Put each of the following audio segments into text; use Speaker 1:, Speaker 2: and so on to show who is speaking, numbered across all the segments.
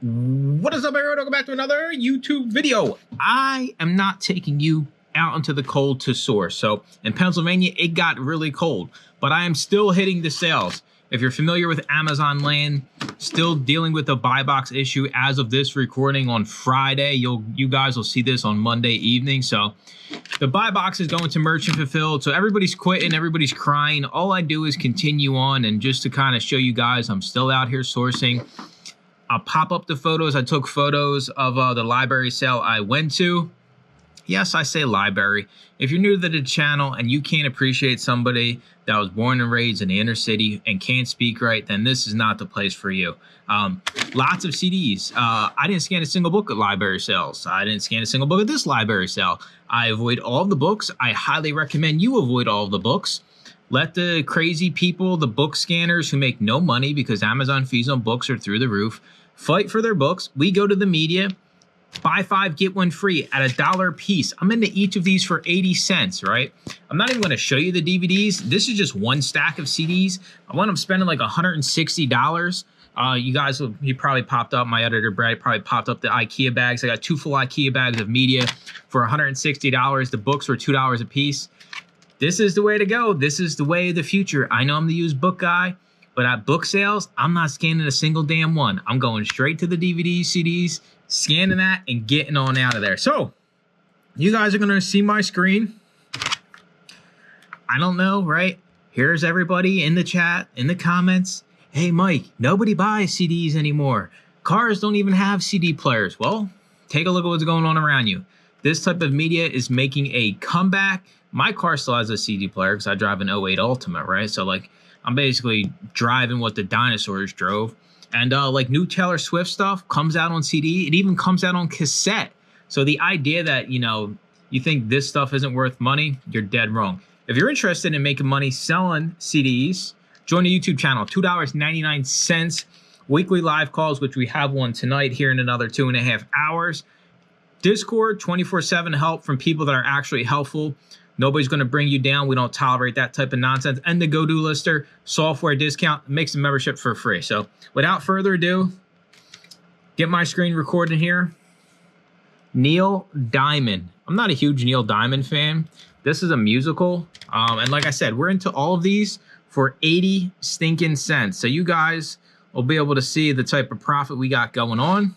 Speaker 1: What is up, everyone? Welcome back to another YouTube video. I am not taking you out into the cold to source. So in Pennsylvania, it got really cold, but I am still hitting the sales. If you're familiar with Amazon land, still dealing with the buy box issue as of this recording on Friday. You guys will see this on Monday evening. So the buy box is going to merchant fulfilled. So everybody's quitting, everybody's crying. All I do is continue on, and just to kind of show you guys, I'm still out here sourcing. I'll pop up the photos. I took photos of the library sale I went to. Yes, I say library. If you're new to the channel and you can't appreciate somebody that was born and raised in the inner city and can't speak right, then this is not the place for you. Lots of CDs. I didn't scan a single book at library sales. I didn't scan a single book at this library sale. I avoid all of the books. I highly recommend you avoid all of the books. Let the crazy people, the book scanners who make no money because Amazon fees on books are through the roof, fight for their books. We go to the media, buy 5, get 1 free at $1 a piece. I'm into each of these for 80 cents, right? I'm not even going to show you the DVDs. This is just one stack of CDs. I want them spending like $160. You probably popped up, my editor Brad probably popped up the IKEA bags. I got 2 full IKEA bags of media for $160. The books were $2 a piece. This is the way to go. This is the way of the future. I know I'm the used book guy, but at book sales, I'm not scanning a single damn one. I'm going straight to the DVDs, CDs, scanning that, and getting on out of there. So, you guys are going to see my screen. I don't know, right? Here's everybody in the chat, in the comments. Hey, Mike, nobody buys CDs anymore. Cars don't even have CD players. Well, take a look at what's going on around you. This type of media is making a comeback. My car still has a CD player because I drive an '08 Ultima, right? So, like, I'm basically driving what the dinosaurs drove. And like new Taylor Swift stuff comes out on CD. It even comes out on cassette. So the idea that, you think this stuff isn't worth money, you're dead wrong. If you're interested in making money selling CDs, join the YouTube channel, $2.99. Weekly live calls, which we have one tonight here in another 2.5 hours. Discord, 24/7 help from people that are actually helpful. Nobody's going to bring you down. We don't tolerate that type of nonsense. And the Go-Do Lister software discount makes the membership for free. So without further ado, get my screen recorded here. Neil Diamond. I'm not a huge Neil Diamond fan. This is a musical. And like I said, we're into all of these for 80 stinking cents. So you guys will be able to see the type of profit we got going on.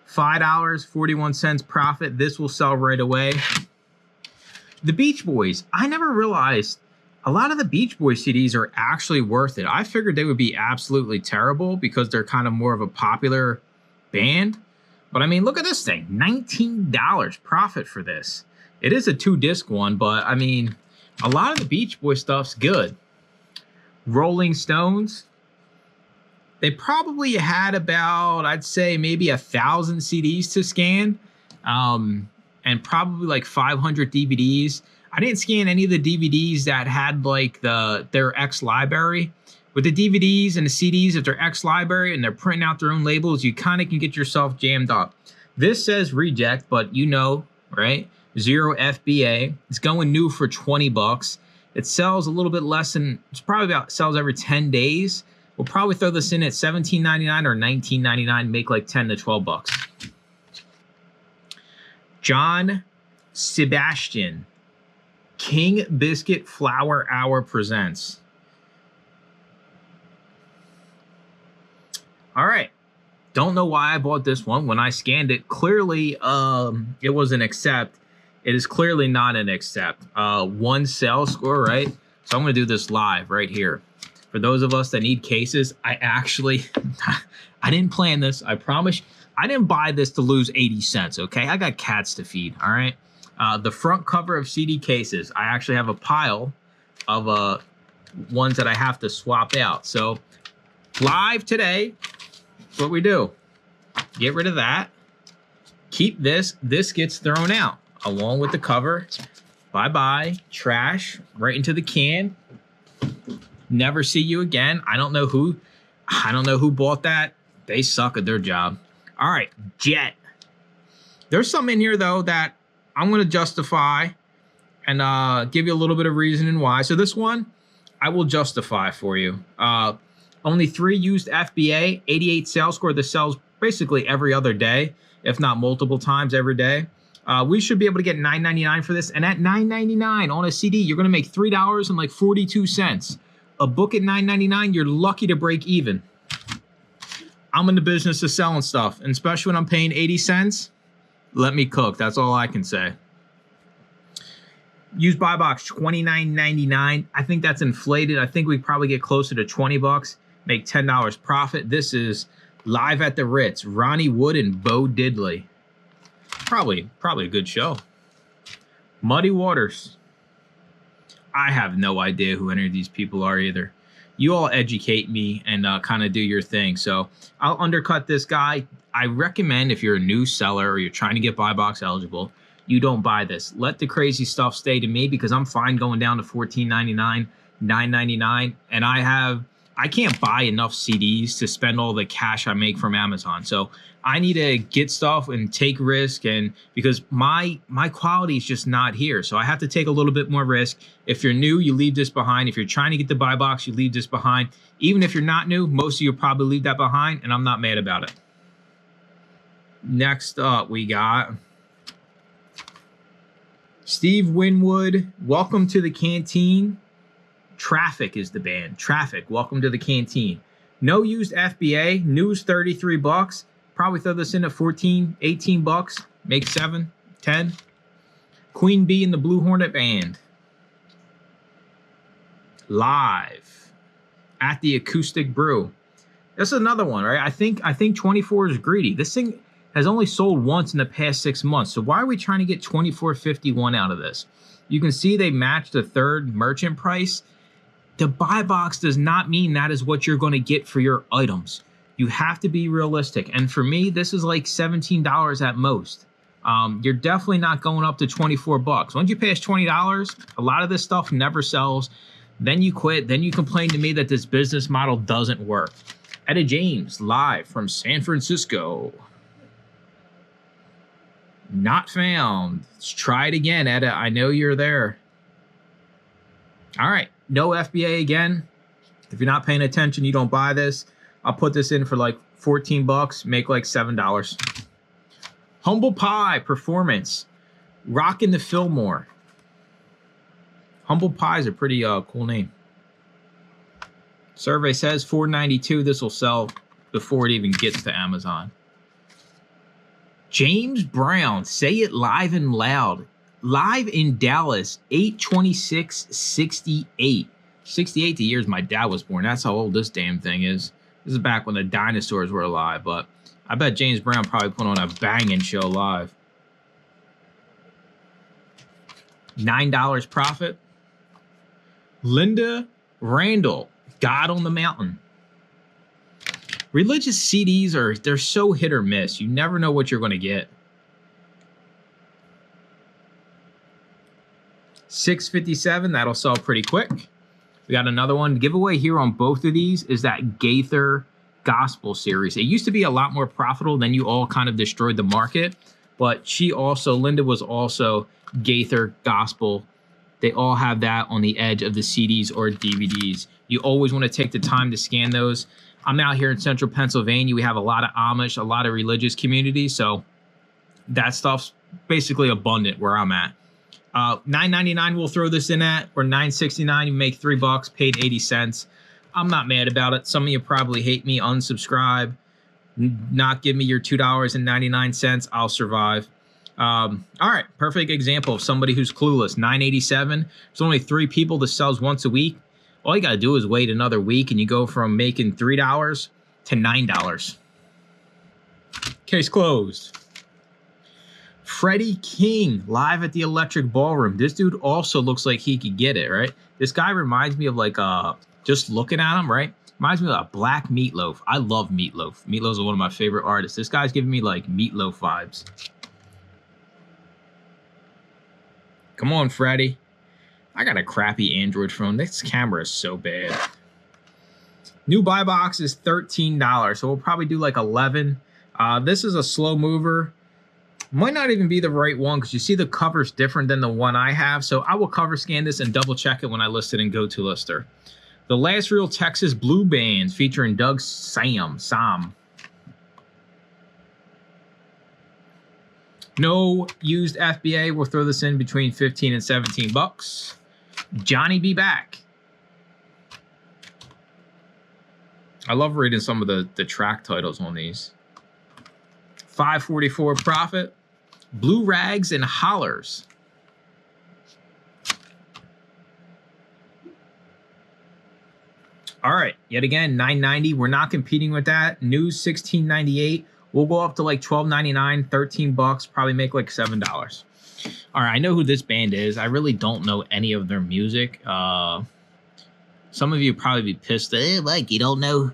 Speaker 1: $5.41 profit. This will sell right away. The Beach Boys. I never realized a lot of the Beach Boys CDs are actually worth it. I figured they would be absolutely terrible because they're kind of more of a popular band. But I mean, look at this thing. $19 profit for this. It is a 2-disc one, but I mean, a lot of the Beach Boys stuff's good. Rolling Stones. They probably had about, I'd say, maybe 1,000 CDs to scan. And probably like 500 DVDs. I didn't scan any of the DVDs that had like their X library. With the DVDs and the CDs, if they're X library and they're printing out their own labels, you kind of can get yourself jammed up. This says reject, but right? 0 FBA. It's going new for 20 bucks. It sells a little bit less than, it's probably about, sells every 10 days. We'll probably throw this in at $17.99 or $19.99, make like 10 to 12 bucks. John Sebastian, King Biscuit Flower Hour presents. All right. Don't know why I bought this one. When I scanned it, clearly it was an accept. It is clearly not an accept. 1 sale score, right? So I'm going to do this live right here. For those of us that need cases, I didn't plan this. I promise. I didn't buy this to lose 80 cents, okay? I got cats to feed, all right? The front cover of CD cases, I actually have a pile of ones that I have to swap out. So live today, what we do, get rid of that, keep this. This gets thrown out along with the cover. Bye-bye, trash, right into the can. Never see you again. I don't know who bought that. They suck at their job. All right, Jet. There's some in here, though, that I'm going to justify and give you a little bit of reasoning why. So this one, I will justify for you. Only 3 used FBA, 88 sales score. This sells basically every other day, if not multiple times every day. We should be able to get $9.99 for this. And at $9.99 on a CD, you're going to make $3.42. A book at $9.99, you're lucky to break even. I'm in the business of selling stuff, and especially when I'm paying 80 cents, let me cook. That's all I can say. Used buy box, $29.99. I think that's inflated. I think we probably get closer to 20 bucks, make $10 profit. This is Live at the Ritz, Ronnie Wood and Bo Diddley. Probably a good show. Muddy Waters. I have no idea who any of these people are either. You all educate me and kind of do your thing. So I'll undercut this guy. I recommend if you're a new seller or you're trying to get buy box eligible, you don't buy this. Let the crazy stuff stay to me because I'm fine going down to $14.99, $9.99, and I can't buy enough CDs to spend all the cash I make from Amazon. So I need to get stuff and take risk, and because my quality is just not here. So I have to take a little bit more risk. If you're new, you leave this behind. If you're trying to get the buy box, you leave this behind. Even if you're not new, most of you probably leave that behind, and I'm not mad about it. Next up, we got Steve Winwood. Welcome to the Canteen. Traffic is the band. Traffic. Welcome to the Canteen. No used FBA. News 33 bucks. Probably throw this in at 14, 18 bucks. Make 7, 10. Queen Bee and the Blue Hornet Band. Live at the Acoustic Brew. That's another one, right? I think 24 is greedy. This thing has only sold once in the past 6 months. So why are we trying to get $24.51 out of this? You can see they matched the third merchant price. The buy box does not mean that is what you're going to get for your items. You have to be realistic. And for me, this is like $17 at most. You're definitely not going up to 24 bucks. Once you pass $20, a lot of this stuff never sells. Then you quit. Then you complain to me that this business model doesn't work. Etta James, live from San Francisco. Not found. Let's try it again, Etta. I know you're there. All right. No FBA again. If you're not paying attention, you don't buy this. I'll put this in for like 14 bucks, make like $7. Humble Pie Performance. Rockin' the Fillmore. Humble Pie is a pretty cool name. Survey says $4.92. This will sell before it even gets to Amazon. James Brown, Say It Live and Loud. Live in Dallas, 8/26/68. 68 the years my dad was born. That's how old this damn thing is. This is back when the dinosaurs were alive, but I bet James Brown probably put on a banging show live. $9 profit. Linda Randall, God on the Mountain. Religious CDs they're so hit or miss. You never know what you're going to get. $6.57, that'll sell pretty quick. We got another one. Giveaway here on both of these is that Gaither Gospel series. It used to be a lot more profitable, then you all kind of destroyed the market. But Linda was also Gaither Gospel. They all have that on the edge of the CDs or DVDs. You always want to take the time to scan those. I'm out here in central Pennsylvania. We have a lot of Amish, a lot of religious communities. So that stuff's basically abundant where I'm at. $9.99 we'll throw this in at, or $9.69. You make $3, paid 80 cents. I'm not mad about it. Some of you probably hate me, unsubscribe, not give me your $2.99. I'll survive. All right, perfect example of somebody who's clueless. $9.87. There's only 3 people that sells once a week. All you got to do is wait another week, and you go from making $3 to $9. Case closed. Freddie King, live at the Electric Ballroom. This dude also looks like he could get it, right? This guy reminds me of like, just looking at him, right? Reminds me of a Black Meatloaf. I love Meatloaf. Meatloaf's one of my favorite artists. This guy's giving me like Meatloaf vibes. Come on, Freddie. I got a crappy Android phone. This camera is so bad. New buy box is $13, so we'll probably do like 11. This is a slow mover. Might not even be the right one because you see the cover's different than the one I have. So I will cover scan this and double check it when I list it in GoToLister. The Last Real Texas Blue Bands featuring Doug Sam. No used FBA. We'll throw this in between 15 and 17 bucks. Johnny Be Back. I love reading some of the track titles on these. 544 profit. Blue Rags and Hollers. All right, yet again, $9.90. We're not competing with that. News $16.98. We'll go up to like $12.99, 13 bucks, probably make like $7. All right, I know who this band is. I really don't know any of their music. Some of you probably be pissed. Like you don't know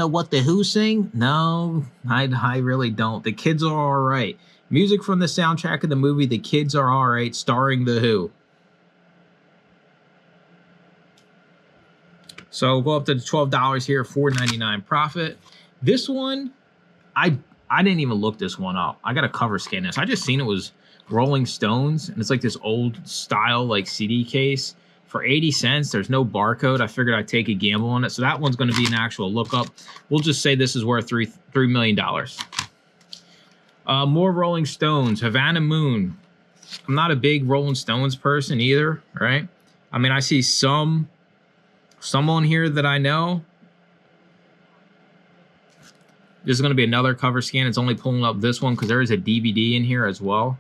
Speaker 1: what the Who sing? No, I really don't. The Kids Are All Right. Music from the soundtrack of the movie The Kids Are All Right, starring the Who. So we'll go up to the $12 here, $4.99 profit. This one, I didn't even look this one up. I got a cover scan this. I just seen it was Rolling Stones, and it's like this old style like CD case for 80 cents. There's no barcode. I figured I'd take a gamble on it. So that one's going to be an actual lookup. We'll just say this is worth $3 million. More Rolling Stones, Havana Moon. I'm not a big Rolling Stones person either, right? I mean, I see some on here that I know. This is going to be another cover scan. It's only pulling up this one because there is a DVD in here as well.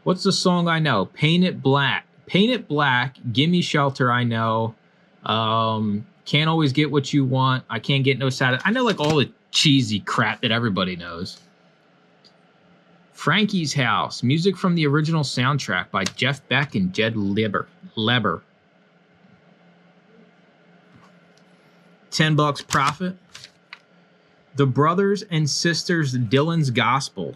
Speaker 1: What's the song I know? Paint It Black. Paint It Black. Gimme Shelter I know. Can't Always Get What You Want. I Can't Get No Satisfaction. I know like all the cheesy crap that everybody knows. Frankie's House. Music from the original soundtrack by Jeff Beck and Jed Leber. 10 bucks profit. The Brothers and Sisters Dylan's Gospel.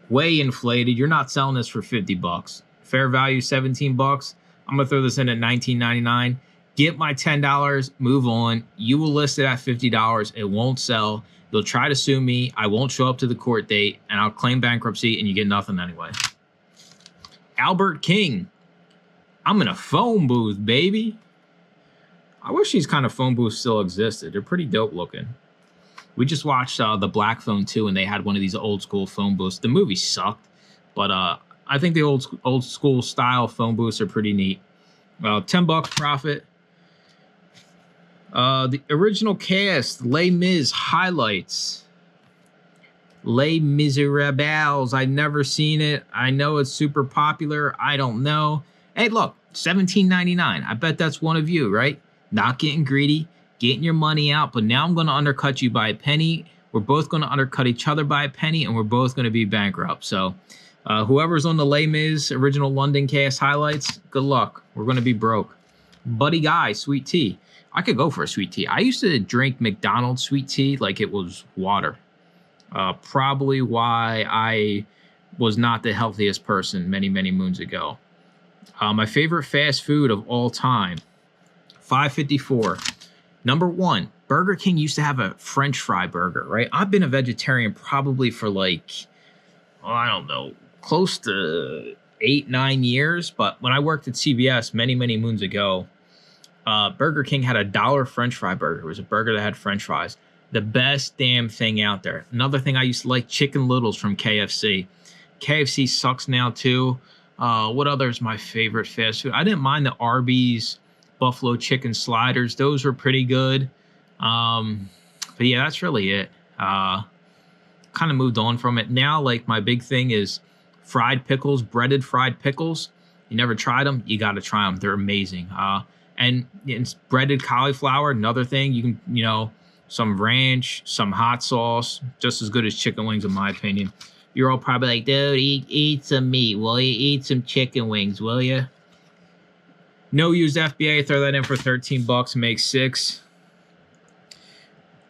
Speaker 1: Way inflated. You're not selling this for 50 bucks. Fair value 17 bucks. I'm going to throw this in at $19.99. Get my $10, move on. You will list it at $50. It won't sell. They'll try to sue me. I won't show up to the court date, and I'll claim bankruptcy, and you get nothing anyway. Albert King. I'm in a phone booth, baby. I wish these kind of phone booths still existed. They're pretty dope looking. We just watched The Black Phone 2, and they had one of these old school phone booths. The movie sucked, but I think the old school style phone booths are pretty neat. 10 bucks profit. The original cast, Les Mis highlights. Les Miserables. I've never seen it. I know it's super popular. I don't know. Hey, look, $17.99. I bet that's one of you, right? Not getting greedy, getting your money out, but now I'm going to undercut you by a penny. We're both going to undercut each other by a penny, and we're both going to be bankrupt. So whoever's on the Les Mis original London cast highlights, good luck. We're going to be broke. Buddy Guy, sweet tea. I could go for a sweet tea. I used to drink McDonald's sweet tea like it was water. Probably why I was not the healthiest person many, many moons ago. My favorite fast food of all time, $5.54. Number one, Burger King used to have a French fry burger, right? I've been a vegetarian probably for like, I don't know, close to 8-9 years. But when I worked at CVS many, many moons ago, Burger King had a $1 French fry burger. It was a burger that had French fries. The best damn thing out there. Another thing I used to like, Chicken Littles from KFC. KFC sucks now too. What other is my favorite fast food? I didn't mind the Arby's Buffalo Chicken Sliders. Those were pretty good. But yeah, that's really it. Kind of moved on from it. Now, like, my big thing is fried pickles, breaded fried pickles. You never tried them? You got to try them. They're amazing. And it's breaded cauliflower, another thing. You can, some ranch, some hot sauce, just as good as chicken wings, in my opinion. You're all probably like, dude, eat some meat, will you? Eat some chicken wings, will you? No used FBA, throw that in for 13 bucks, make 6.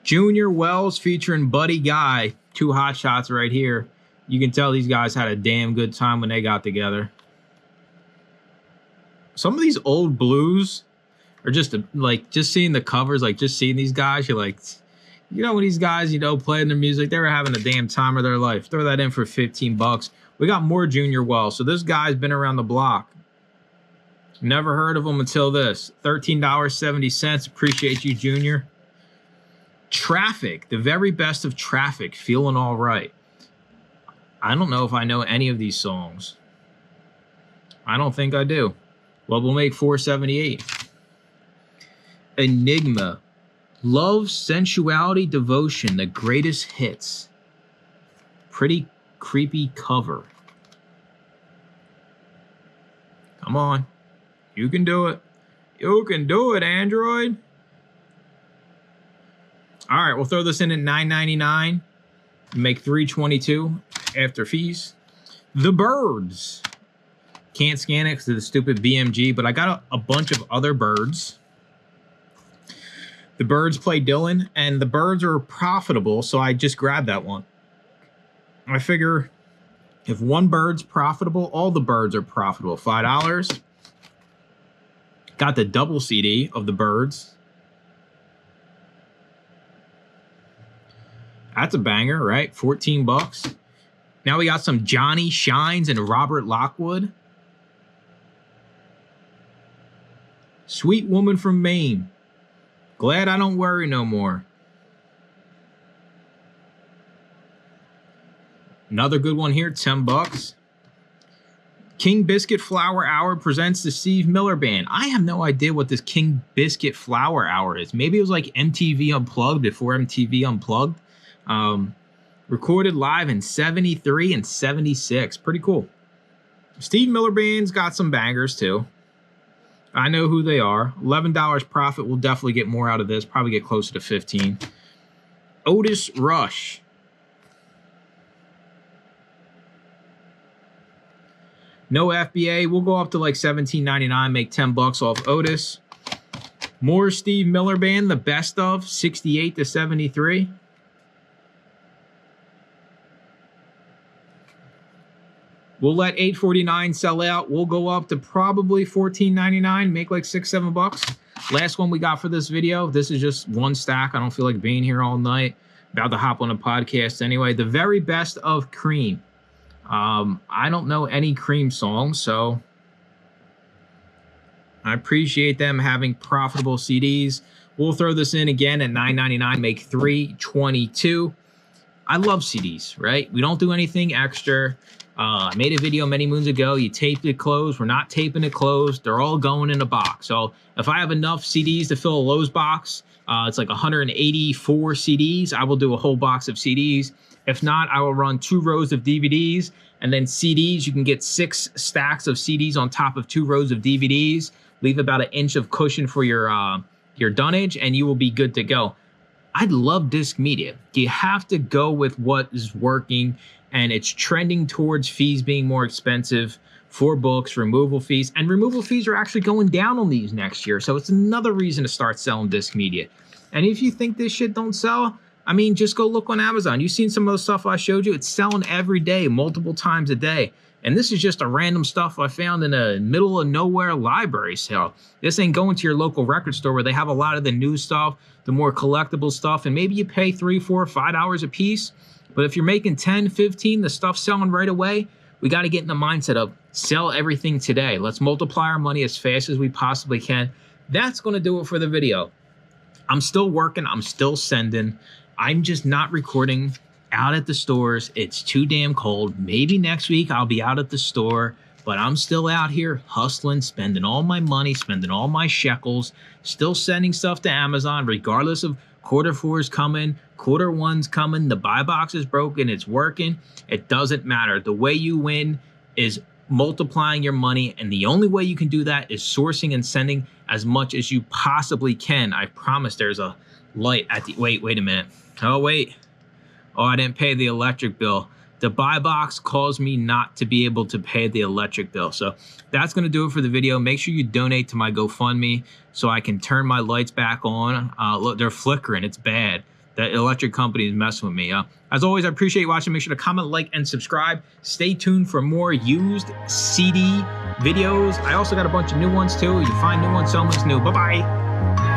Speaker 1: Junior Wells featuring Buddy Guy. 2 hot shots right here. You can tell these guys had a damn good time when they got together. Some of these old blues are just seeing the covers, like just seeing these guys, you're like, when these guys, playing their music, they were having a damn time of their life. Throw that in for 15 bucks. We got more Junior Wells. So this guy's been around the block. Never heard of him until this. $13.70. Appreciate you, Junior. Traffic. The very best of Traffic. Feeling all right. I don't know if I know any of these songs. I don't think I do. Well, we'll make $4.78. Enigma. Love, Sensuality, Devotion. The Greatest Hits. Pretty creepy cover. Come on. You can do it. You can do it, Android. All right, we'll throw this in at $9.99. Make $3.22 after fees. The Birds. Can't scan it because of the stupid BMG, but I got a bunch of other Birds. The Birds play Dylan, and the Birds are profitable, so I just grabbed that one. I figure if one Bird's profitable, all the Birds are profitable. $5. Got the double CD of the Birds. That's a banger, right? 14 bucks. Now we got some Johnny Shines and Robert Lockwood. Sweet Woman from Maine. Glad I don't worry no more. Another good one here, 10 bucks. King Biscuit Flower Hour presents the Steve Miller Band. I have no idea what this King Biscuit Flower Hour is. Maybe it was like MTV Unplugged before MTV Unplugged. Recorded live in 73 and 76. Pretty cool. Steve Miller Band's got some bangers too. I know who they are. $11 profit. We'll definitely get more out of this. Probably get closer to 15. Otis Rush. No FBA. We'll go up to like $17.99. Make 10 bucks off Otis. More Steve Miller Band. The best of 68 to 73. We'll let $8.49 sell out. We'll go up to probably $14.99, make like $6, $7. Last one we got for this video. This is just one stack. I don't feel like being here all night. About to hop on a podcast anyway. The very best of Cream. I don't know any Cream songs, so I appreciate them having profitable CDs. We'll throw this in again at $9.99, make $3.22. I love CDs, right? We don't do anything extra. I made a video many moons ago. You taped it closed. We're not taping it closed. They're all going in a box. So if I have enough CDs to fill a Lowe's box, it's like 184 CDs. I will do a whole box of CDs. If not, I will run 2 rows of DVDs. And then CDs, you can get 6 stacks of CDs on top of 2 rows of DVDs. Leave about 1 inch of cushion for your dunnage, and you will be good to go. I love disc media. You have to go with what is working, and it's trending towards fees being more expensive for books, removal fees, and removal fees are actually going down on these next year. So it's another reason to start selling disc media. And if you think this shit don't sell, I mean, just go look on Amazon. You've seen some of the stuff I showed you. It's selling every day, multiple times a day. And this is just a random stuff I found in a middle of nowhere library sale. This ain't going to your local record store where they have a lot of the new stuff, the more collectible stuff, and maybe you pay $3, $4, $5 a piece. But if you're making 10, 15, the stuff's selling right away, we got to get in the mindset of sell everything today. Let's multiply our money as fast as we possibly can. That's going to do it for the video. I'm still working. I'm still sending. I'm just not recording out at the stores. It's too damn cold. Maybe next week I'll be out at the store, but I'm still out here hustling, spending all my money, spending all my shekels, still sending stuff to Amazon, regardless of Q4's coming, Q1's coming, the buy box is broken, it's working. It doesn't matter. The way you win is multiplying your money, and the only way you can do that is sourcing and sending as much as you possibly can. I promise. There's a light at the, wait a minute. Oh, wait. Oh, I didn't pay the electric bill. The buy box caused me not to be able to pay the electric bill. So that's going to do it for the video. Make sure you donate to my GoFundMe so I can turn my lights back on. Look, they're flickering. It's bad. The electric company is messing with me. As always, I appreciate you watching. Make sure to comment, like, and subscribe. Stay tuned for more used CD videos. I also got a bunch of new ones too. You find new ones, sell them new. Bye-bye.